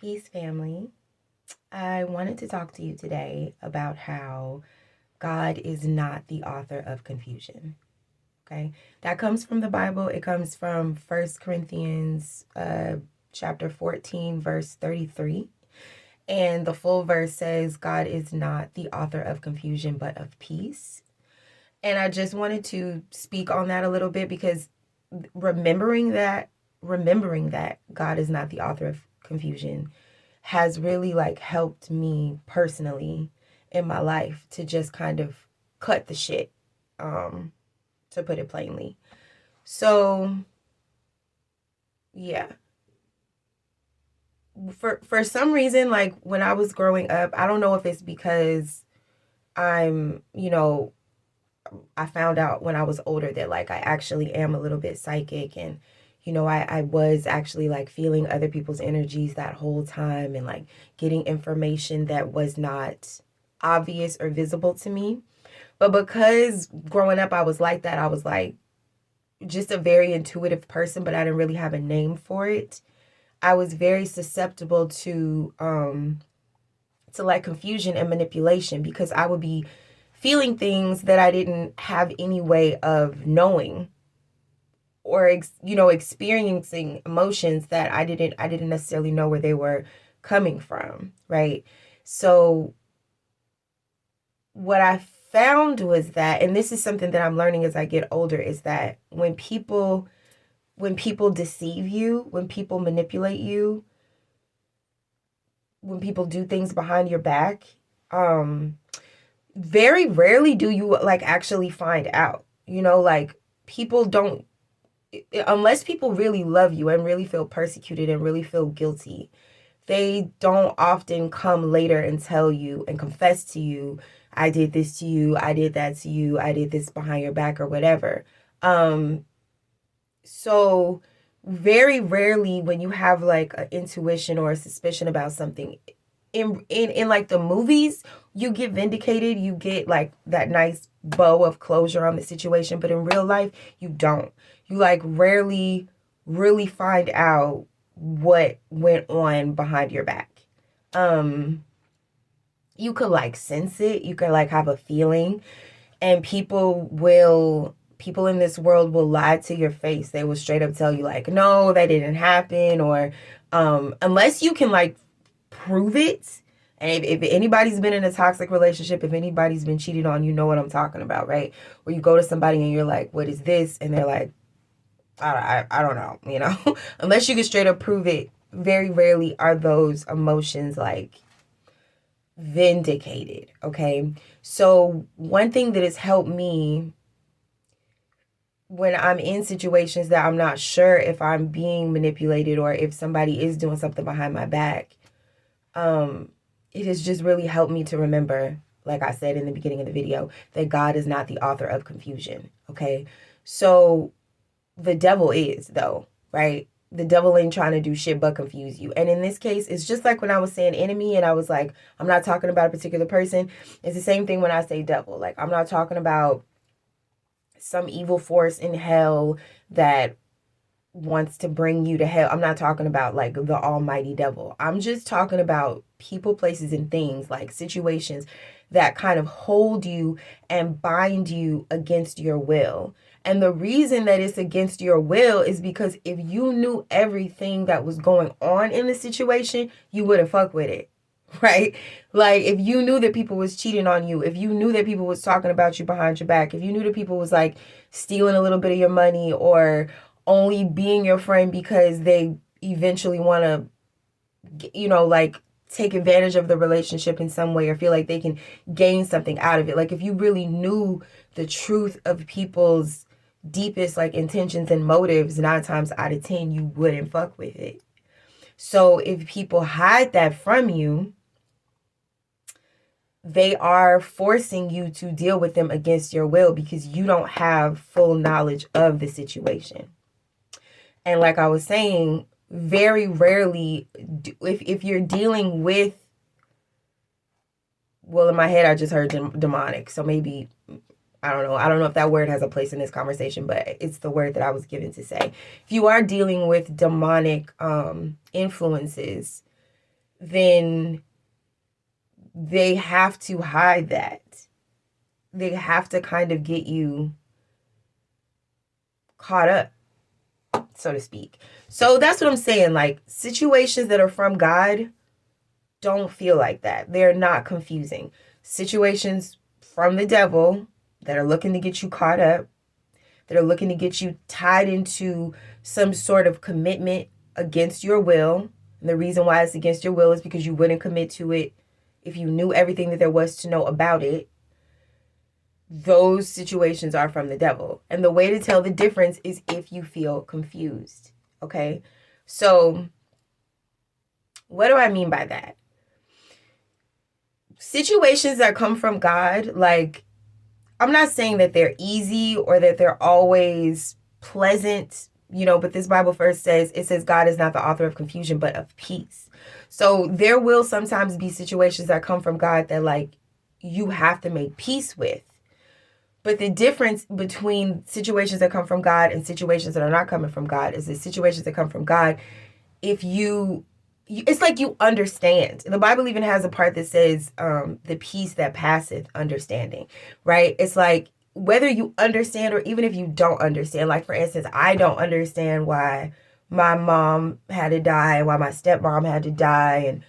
Peace, family. I wanted to talk to you today about how God is not the author of confusion. Okay, that comes from the Bible. It comes from First Corinthians chapter 14, verse 33. And the full verse says, God is not the author of confusion, but of peace. And I just wanted to speak on that a little bit because remembering that, remembering that God is not the author of confusion has really like helped me personally in my life to just kind of cut the shit, um, to put it plainly. So yeah, for some reason, like when I was growing up, I don't know if it's because I'm, I found out when I was older that like I actually am a little bit psychic, and I was actually like feeling other people's energies that whole time and like getting information that was not obvious or visible to me. But because growing up I was like that, I was like just a very intuitive person, but I didn't really have a name for it. I was very susceptible to like confusion and manipulation because I would be feeling things that I didn't have any way of knowing, or experiencing emotions that I didn't necessarily know where they were coming from, right? So what I found was that, and this is something that I'm learning as I get older, is that when people deceive you, when people manipulate you, when people do things behind your back, um very rarely do you like actually find out. Like people don't, unless people really love you and really feel persecuted and really feel guilty, they don't often come later and tell you and confess to you, I did this to you, I did that to you, I did this behind your back or whatever. So very rarely when you have like an intuition or a suspicion about something, in like the movies, you get vindicated, you get like that nice bow of closure on the situation, but in real life you don't. You like rarely really find out what went on behind your back. um you could like sense it, you could like have a feeling, and people in this world will lie to your face. They will straight up tell you like, no, that didn't happen, or unless you can like prove it. And if anybody's been in a toxic relationship, if anybody's been cheated on, you know what I'm talking about, right? Where you go to somebody and you're like, what is this? And they're like, I don't know, unless you can straight up prove it, very rarely are those emotions like vindicated. Okay. So one thing that has helped me when I'm in situations that I'm not sure if I'm being manipulated or if somebody is doing something behind my back, um, it has just really helped me to remember, like I said in the beginning of the video, that God is not the author of confusion. Okay. So the devil is, though, right? The devil ain't trying to do shit but confuse you. And in this case, it's just like when I was saying enemy and I was like, I'm not talking about a particular person. It's the same thing when I say devil. Like, I'm not talking about some evil force in hell that wants to bring you to hell. I'm not talking about like the almighty devil. I'm just talking about people, places, and things, like situations that kind of hold you and bind you against your will. And the reason that it's against your will is because if you knew everything that was going on in the situation, you wouldn't fuck with it. Right? Like if you knew that people was cheating on you, if you knew that people was talking about you behind your back, if you knew that people was like stealing a little bit of your money, or only being your friend because they eventually want to, like take advantage of the relationship in some way or feel like they can gain something out of it. Like if you really knew the truth of people's deepest like intentions and motives, 9 times out of 10 you wouldn't fuck with it. So if people hide that from you, they are forcing you to deal with them against your will because you don't have full knowledge of the situation. And like I was saying, very rarely, if you're dealing with, well, in my head, I just heard demonic. So maybe, I don't know. I don't know if that word has a place in this conversation, but it's the word that I was given to say. If you are dealing with demonic influences, then they have to hide that. They have to kind of get you caught up, so to speak. So that's what I'm saying. Like, situations that are from God don't feel like that. They're not confusing. Situations from the devil that are looking to get you caught up, that are looking to get you tied into some sort of commitment against your will. And the reason why it's against your will is because you wouldn't commit to it if you knew everything that there was to know about it. Those situations are from the devil. And the way to tell the difference is if you feel confused. Okay? So, what do I mean by that? Situations that come from God, like, I'm not saying that they're easy or that they're always pleasant, but this Bible verse says, it says God is not the author of confusion, but of peace. So there will sometimes be situations that come from God that, like, you have to make peace with. But the difference between situations that come from God and situations that are not coming from God is the situations that come from God, if it's like you understand. The Bible even has a part that says the peace that passeth understanding, right? It's like whether you understand or even if you don't understand, like for instance, I don't understand why my mom had to die and why my stepmom had to die and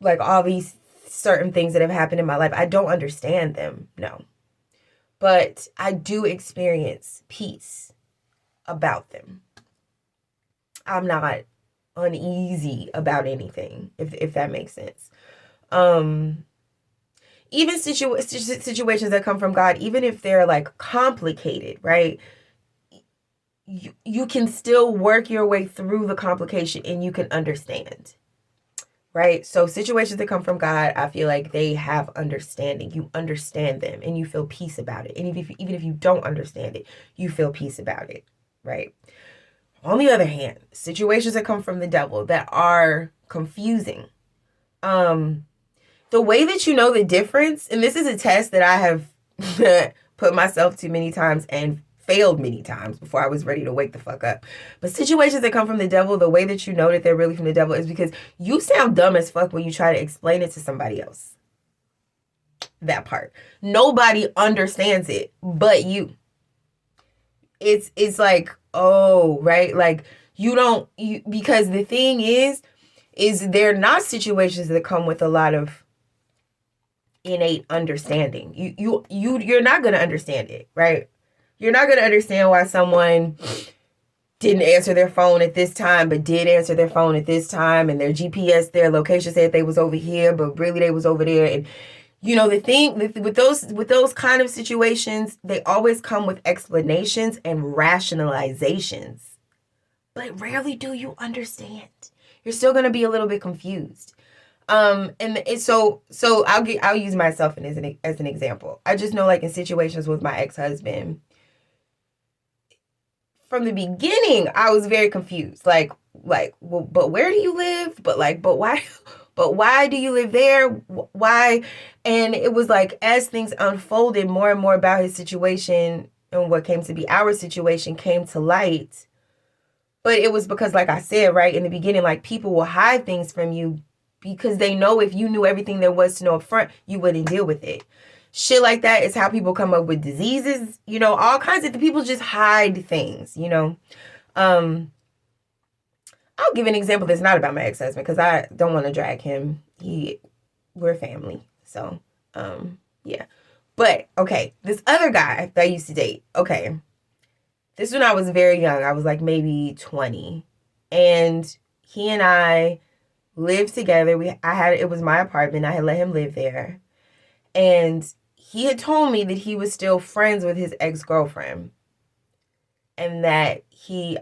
like all these certain things that have happened in my life. I don't understand them, no. But I do experience peace about them. I'm not uneasy about anything, if that makes sense. Even situations that come from God, even if they're like complicated, right? You can still work your way through the complication and you can understand. Right? So situations that come from God, I feel like they have understanding. You understand them and you feel peace about it. And even if you don't understand it, you feel peace about it. Right? On the other hand, situations that come from the devil that are confusing. The way that you know the difference, and this is a test that I have put myself to many times and failed many times before I was ready to wake the fuck up. But situations that come from the devil, the way that you know that they're really from the devil is because you sound dumb as fuck when you try to explain it to somebody else. That part. Nobody understands it but you. It's like, oh, right? Like because the thing is they're not situations that come with a lot of innate understanding. You're not going to understand it, right? You're not going to understand why someone didn't answer their phone at this time, but did answer their phone at this time, and their GPS, their location said they was over here, but really they was over there. And the thing with those kind of situations, they always come with explanations and rationalizations, but rarely do you understand. You're still going to be a little bit confused. So I'll use myself as an example. I just know, like, in situations with my ex-husband, from the beginning, I was very confused. Like, well, but where do you live? But why? But why do you live there? Why? And it was like, as things unfolded, more and more about his situation and what came to be our situation came to light. But it was because, like I said, right in the beginning, like, people will hide things from you because they know if you knew everything there was to know up front, you wouldn't deal with it. Shit like that is how people come up with diseases, all kinds of people just hide things, I'll give an example that's not about my ex-husband because I don't want to drag him. We're family. So, yeah. But, okay, this other guy that I used to date, okay, this when I was very young. I was like maybe 20. And he and I lived together. It was my apartment. I had let him live there. And he had told me that he was still friends with his ex-girlfriend. And that he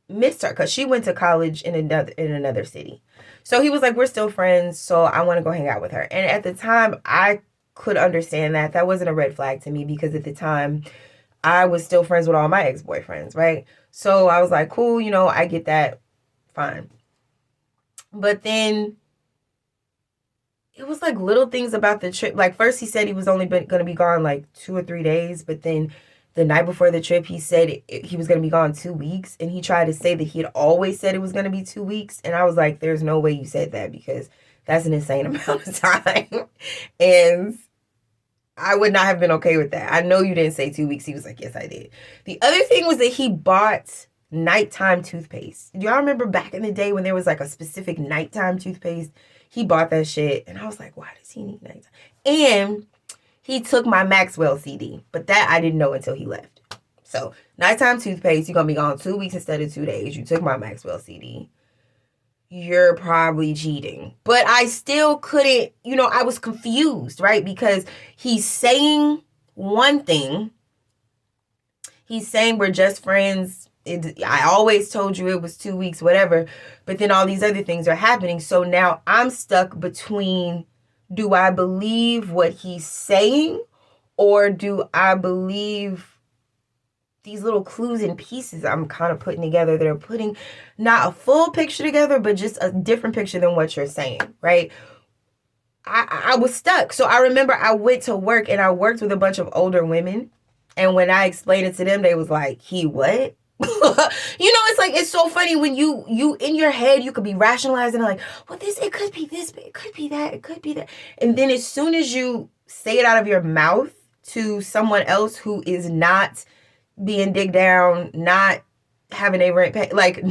missed her because she went to college in another city. So he was like, we're still friends, so I want to go hang out with her. And at the time, I could understand that. That wasn't a red flag to me because at the time, I was still friends with all my ex-boyfriends, right? So I was like, cool, I get that. Fine. But then it was like little things about the trip. Like, first he said he was only going to be gone like 2 or 3 days, but then the night before the trip, he said he was going to be gone 2 weeks. And he tried to say that he had always said it was going to be 2 weeks. And I was like, there's no way you said that, because that's an insane amount of time. And I would not have been okay with that. I know you didn't say 2 weeks. He was like, yes, I did. The other thing was that he bought nighttime toothpaste. Do y'all remember back in the day when there was like a specific nighttime toothpaste? He bought that shit. And I was like, why does he need nighttime? And he took my Maxwell CD. But that I didn't know until he left. So, nighttime toothpaste, you're going to be gone 2 weeks instead of 2 days. You took my Maxwell CD. You're probably cheating. But I still couldn't, I was confused, right? Because he's saying one thing. He's saying we're just friends. I always told you it was 2 weeks, whatever. But then all these other things are happening. So now I'm stuck between, do I believe what he's saying, or do I believe these little clues and pieces I'm kind of putting together that are putting not a full picture together, but just a different picture than what you're saying, right? I was stuck. So I remember I went to work and I worked with a bunch of older women. And when I explained it to them, they was like, he what? It's like, it's so funny when you in your head, you could be rationalizing like, well, it could be this, but it could be that, it could be that. And then as soon as you say it out of your mouth to someone else who is not being digged down, not having a rent pay, like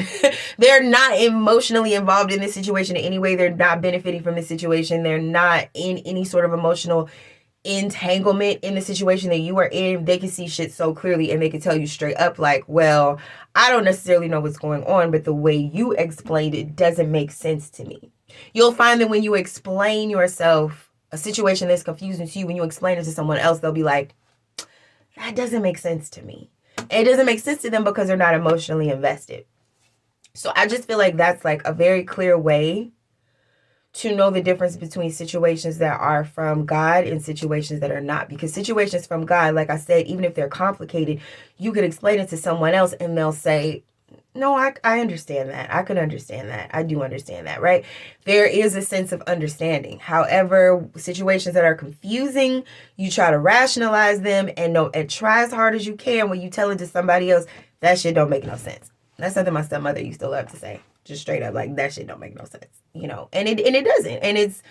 they're not emotionally involved in this situation in any way. They're not benefiting from this situation. They're not in any sort of emotional entanglement in the situation that you are in. They can see shit so clearly and they can tell you straight up like, well, I don't necessarily know what's going on, but the way you explained it doesn't make sense to me. You'll find that when you explain yourself a situation that's confusing to you, when you explain it to someone else, they'll be like, that doesn't make sense to me. And it doesn't make sense to them because they're not emotionally invested. So I just feel like that's like a very clear way to know the difference between situations that are from God and situations that are not. Because situations from God, like I said, even if they're complicated, you could explain it to someone else and they'll say, no, I understand that. I could understand that. I do understand that, right? There is a sense of understanding. However, situations that are confusing, you try to rationalize them and try as hard as you can when you tell it to somebody else. That shit don't make no sense. That's something my stepmother used to love to say. Just straight up, like, that shit don't make no sense, and it doesn't. And it's,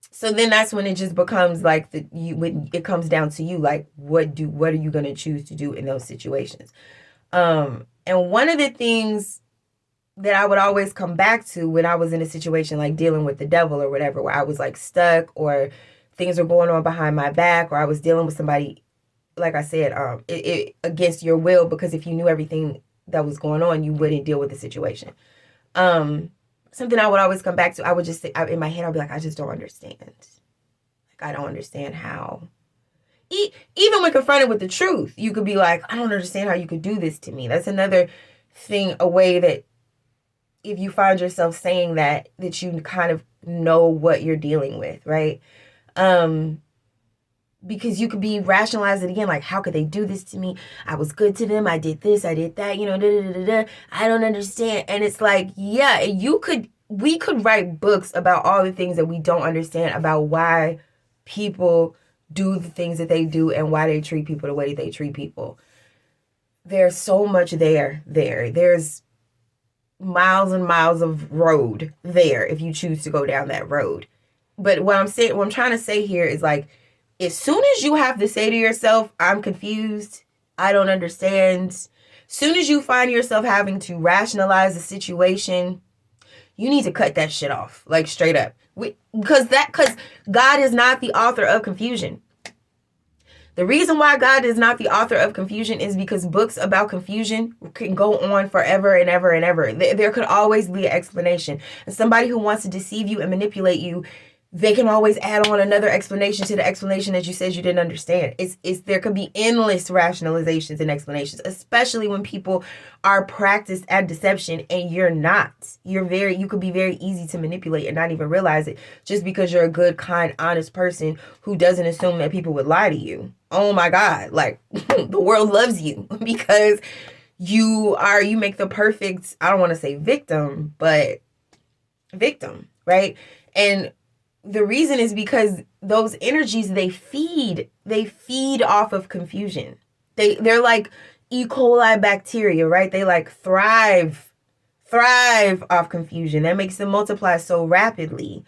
so then that's when it just becomes like when it comes down to you, like, what are you going to choose to do in those situations? And one of the things that I would always come back to when I was in a situation like dealing with the devil or whatever, where I was like stuck or things were going on behind my back, or I was dealing with somebody, like I said, it against your will, because if you knew everything that was going on, you wouldn't deal with the situation. Something I would always come back to, I would just say, in my head, I'd be like, I just don't understand. Like, I don't understand how. Even when confronted with the truth, you could be like, I don't understand how you could do this to me. That's another thing, a way that if you find yourself saying that you kind of know what you're dealing with, right? Because you could be rationalizing it again, like, how could they do this to me? I was good to them. I did this. I did that. I don't understand. And it's like, yeah, we could write books about all the things that we don't understand about why people do the things that they do and why they treat people the way they treat people. There's so much there. There's miles and miles of road there if you choose to go down that road. But what I'm trying to say here is, like, as soon as you have to say to yourself, I'm confused, I don't understand, soon as you find yourself having to rationalize the situation, you need to cut that shit off, like, straight up. Because God is not the author of confusion. The reason why God is not the author of confusion is because books about confusion can go on forever and ever and ever. There could always be an explanation. And somebody who wants to deceive you and manipulate you, they can always add on another explanation to the explanation that you said you didn't understand. There could be endless rationalizations and explanations, especially when people are practiced at deception and you're not. You could be very easy to manipulate and not even realize it, just because you're a good, kind, honest person who doesn't assume that people would lie to you. Oh my God, like, the world loves you because you make the perfect, I don't want to say victim, but victim, right? And the reason is because those energies, they feed off of confusion. They're like E. coli bacteria, right? They like thrive off confusion. That makes them multiply so rapidly.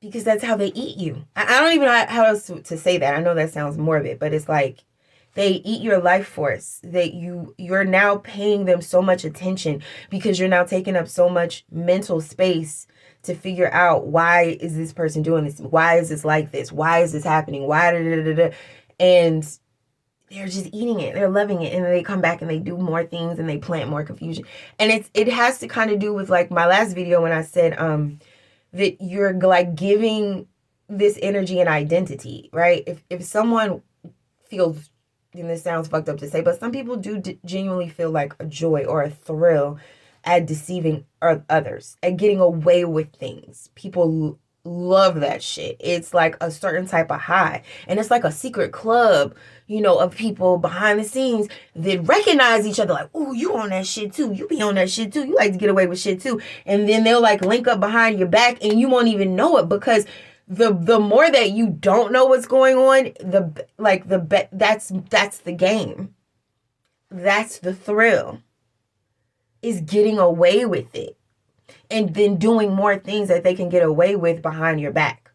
Because that's how they eat you. I don't even know how else to say that. I know that sounds morbid, but it's like they eat your life force. That you're now paying them so much attention because you're now taking up so much mental space to figure out, why is this person doing this? Why is this like this? Why is this happening? Why da, da, da, da. And they're just eating it. They're loving it. And then they come back and they do more things and they plant more confusion. And it has to kind of do with like my last video when I said that you're like giving this energy an identity, right? If someone feels, and this sounds fucked up to say, but some people do genuinely feel like a joy or a thrill at deceiving others, at getting away with things. People love that shit. It's like a certain type of high. And it's like a secret club, of people behind the scenes that recognize each other like, ooh, you on that shit too. You be on that shit too. You like to get away with shit too. And then they'll like link up behind your back and you won't even know it, because the more that you don't know what's going on, that's the game. That's the thrill, is getting away with it. And then doing more things that they can get away with behind your back.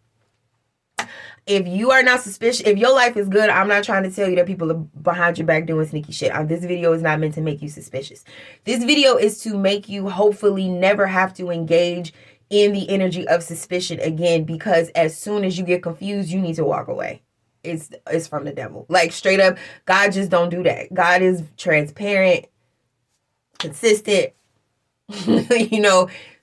If you are not suspicious, if your life is good, I'm not trying to tell you that people are behind your back doing sneaky shit. This video is not meant to make you suspicious. This video is to make you hopefully never have to engage in the energy of suspicion again, because as soon as you get confused, you need to walk away. It's from the devil. Like straight up, God just don't do that. God is transparent, consistent,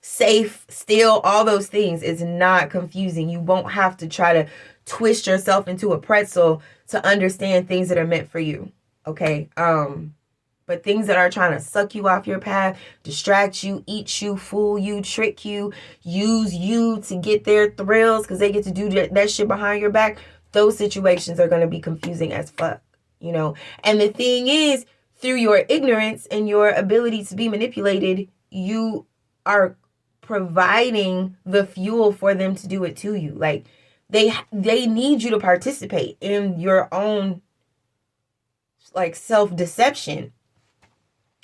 safe, still, all those things. Is not confusing. You won't have to try to twist yourself into a pretzel to understand things that are meant for you. Okay. But things that are trying to suck you off your path, distract you, eat you, fool you, trick you, use you to get their thrills because they get to do that shit behind your back, those situations are going to be confusing as fuck, And the thing is, through your ignorance and your ability to be manipulated, you are providing the fuel for them to do it to you. Like they need you to participate in your own like self-deception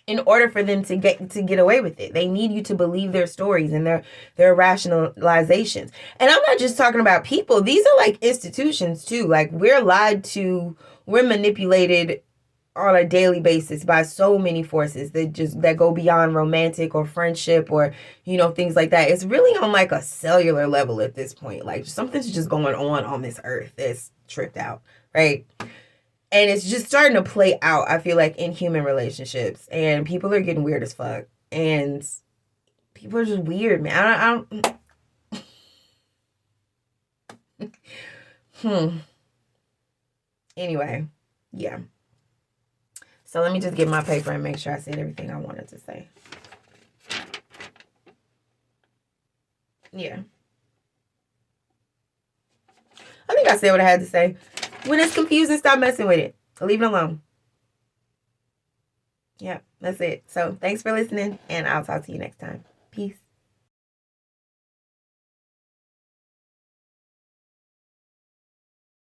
in order for them to get away with it. They need you to believe their stories and their rationalizations. And I'm not just talking about people. These are like institutions too. Like we're lied to, we're manipulated on a daily basis by so many forces that go beyond romantic or friendship or, things like that. It's really on like a cellular level at this point. Like something's just going on this earth that's tripped out, right? And it's just starting to play out, I feel like, in human relationships. And people are getting weird as fuck. And people are just weird, man. I don't Anyway, yeah. So let me just get my paper and make sure I said everything I wanted to say. Yeah. I think I said what I had to say. When it's confusing, stop messing with it. Leave it alone. Yeah, that's it. So thanks for listening, and I'll talk to you next time. Peace.